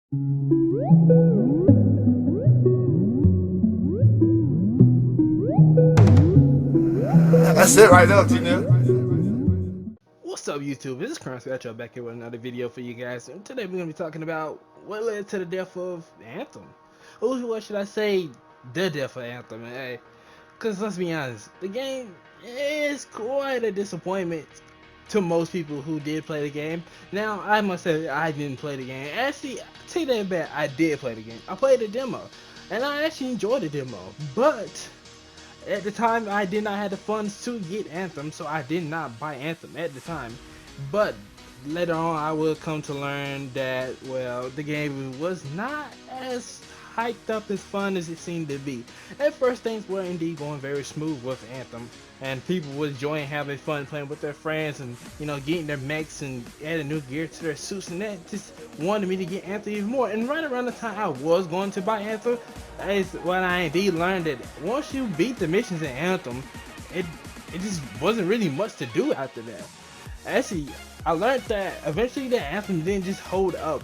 That's it right there, T-Nip. What's up, YouTube? This is CrownSpectro back here with another video for you guys. And today we're going to be talking about what led to the death of Anthem. Or what should I say, the death of Anthem. Hey, because let's be honest, the game is quite a disappointment to most people who did play the game. Now, I must say I didn't play the game. Actually, take that back, I did play the game. I played the demo, and I actually enjoyed the demo. But at the time, I did not have the funds to get Anthem, so I did not buy Anthem at the time. But later on, I will come to learn that, well, the game was not as hyped up as fun as it seemed to be. At first, things were indeed going very smooth with Anthem, and people were enjoying having fun playing with their friends and, getting their mechs and adding new gear to their suits, and that just wanted me to get Anthem even more. And right around the time I was going to buy Anthem, is when I indeed learned that once you beat the missions in Anthem, it just wasn't really much to do after that. Actually, I learned that eventually the Anthem didn't just hold up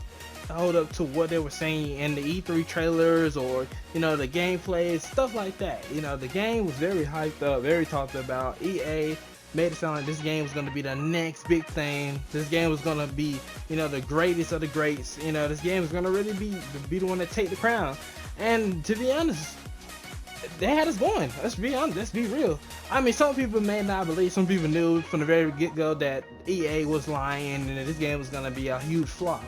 to what they were saying in the E3 trailers or the gameplay and stuff like that. The game was very hyped up, very talked about. EA made it sound like this game was going to be the next big thing. This game was going to be the greatest of the greats. This game was going to really be the one to take the crown. And to be honest, they had us going. Let's be honest. Let's be real. I mean, some people may not believe. Some people knew from the very get-go that EA was lying and that this game was going to be a huge flop.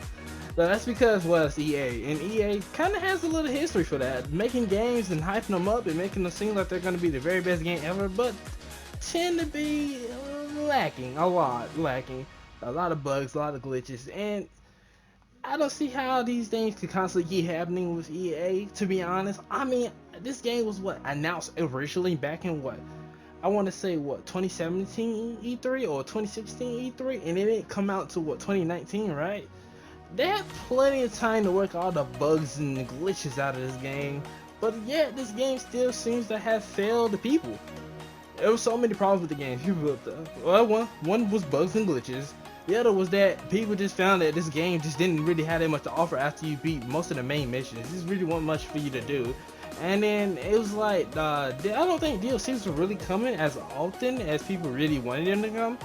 But that's because, well, it's EA, and EA kind of has a little history for that, making games and hyping them up and making them seem like they're going to be the very best game ever, but tend to be lacking, a lot of bugs, a lot of glitches, and I don't see how these things could constantly keep happening with EA, to be honest. I mean, this game was announced originally back in I want to say 2017 E3 or 2016 E3, and it didn't come out to 2019, right? They had plenty of time to work all the bugs and the glitches out of this game, but yet this game still seems to have failed the people. There were so many problems with the game. One was bugs and glitches. The other was that people just found that this game just didn't really have that much to offer after you beat most of the main missions. This really wasn't much for you to do. And then it was like, I don't think DLCs were really coming as often as people really wanted them to come.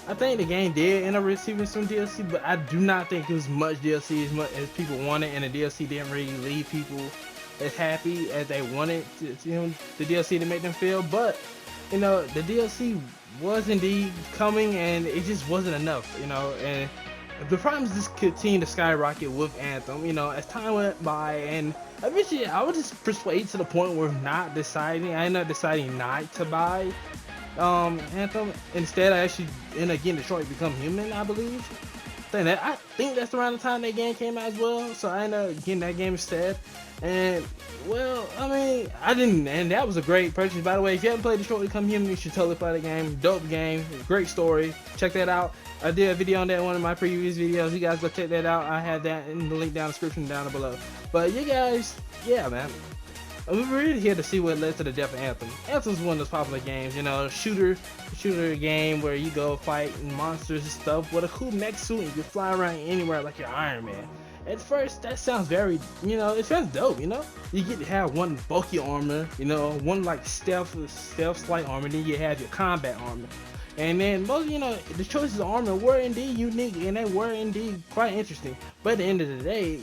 I think the game did end up receiving some DLC, but I do not think it was much DLC as much as people wanted, and the DLC didn't really leave people as happy as they wanted the DLC to make them feel. But the DLC was indeed coming, and it just wasn't enough, and the problems just continued to skyrocket with Anthem, as time went by, and eventually I was just persuaded to the point where I ended up deciding not to buy Anthem. Instead, I actually ended up getting Detroit Become Human, I believe. I think that's around the time that game came out as well, so I ended up getting that game instead. And well, I mean, I didn't, and that was a great purchase, by the way. If you haven't played Detroit Become Human, you should totally play the game. Dope game, great story. Check that out. I did a video on that in one of my previous videos. You guys go check that out. I have that in the link down in the description down below. But you guys, yeah, man. We're really here to see what led to the death of Anthem. Anthem's one of those popular games, shooter game where you go fight monsters and stuff with a cool mech suit and you fly around anywhere like you're Iron Man. At first, that sounds very, it sounds dope, You get to have one bulky armor, one like stealth slight armor, then you have your combat armor. And then most, the choices of armor were indeed unique and they were indeed quite interesting. But at the end of the day,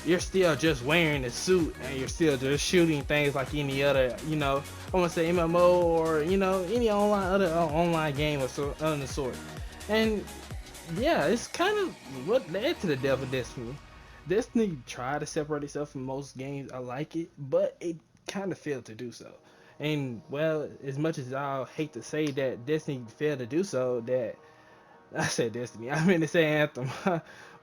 you're still just wearing a suit and you're still just shooting things like any other, I want to say MMO or, any online game of the sort. And yeah, it's kind of what led to the death of Destiny. Destiny tried to separate itself from most games like it, but it kind of failed to do so. And well, as much as I hate to say that Destiny failed to do so, that I said Destiny, I mean to say Anthem.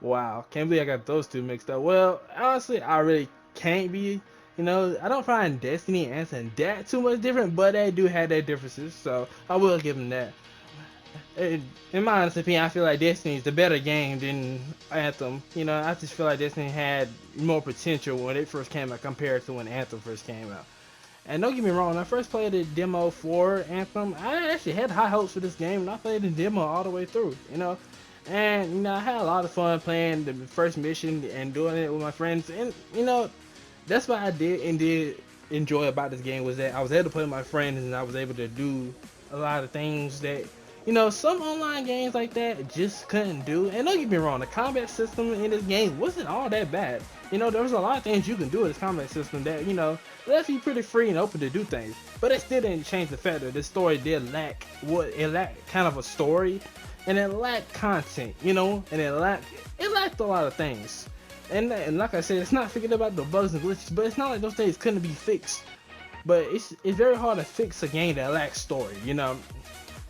Wow, can't believe I got those two mixed up. Well, honestly, I really can't be. I don't find Destiny and Anthem that too much different, but they do have their differences, so I will give them that. In my honest opinion, I feel like Destiny is the better game than Anthem. I just feel like Destiny had more potential when it first came out compared to when Anthem first came out. And don't get me wrong, when I first played the demo for Anthem, I actually had high hopes for this game, and I played the demo all the way through, And I had a lot of fun playing the first mission and doing it with my friends. And that's what I did enjoy about this game, was that I was able to play with my friends and I was able to do a lot of things that some online games like that just couldn't do. And don't get me wrong, the combat system in this game wasn't all that bad. There was a lot of things you can do with this combat system that left you pretty free and open to do things. But it still didn't change the fact that this story did lack kind of a story, and it lacked content, and it lacked a lot of things. And like I said, it's not forgetting about the bugs and glitches, but it's not like those things couldn't be fixed. But it's very hard to fix a game that lacks story,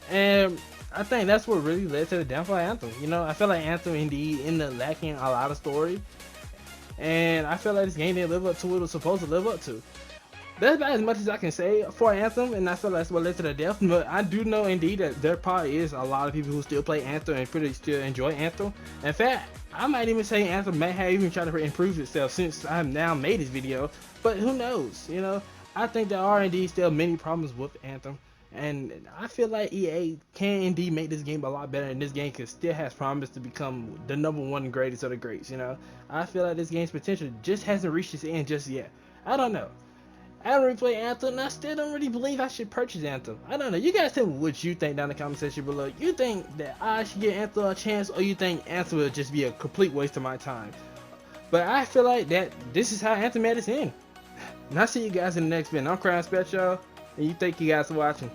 And I think that's what really led to the downfall of Anthem. I feel like Anthem indeed ended up lacking a lot of story, and I feel like this game didn't live up to what it was supposed to live up to. That's about as much as I can say for Anthem, and I feel that's what led to the death. But I do know indeed that there probably is a lot of people who still play Anthem and pretty still enjoy Anthem. In fact, I might even say Anthem may have even tried to improve itself since I've now made this video. But who knows? I think there are indeed still many problems with Anthem, and I feel like EA can indeed make this game a lot better, and this game still has promise to become the #1 greatest of the greats. I feel like this game's potential just hasn't reached its end just yet. I don't know. I haven't really played Anthem, and I still don't really believe I should purchase Anthem. I don't know. You guys tell me what you think down in the comment section below. You think that I should give Anthem a chance, or you think Anthem will just be a complete waste of my time? But I feel like that this is how Anthem at its end. And I'll see you guys in the next video. I'm CrownSpectro, and thank you guys for watching.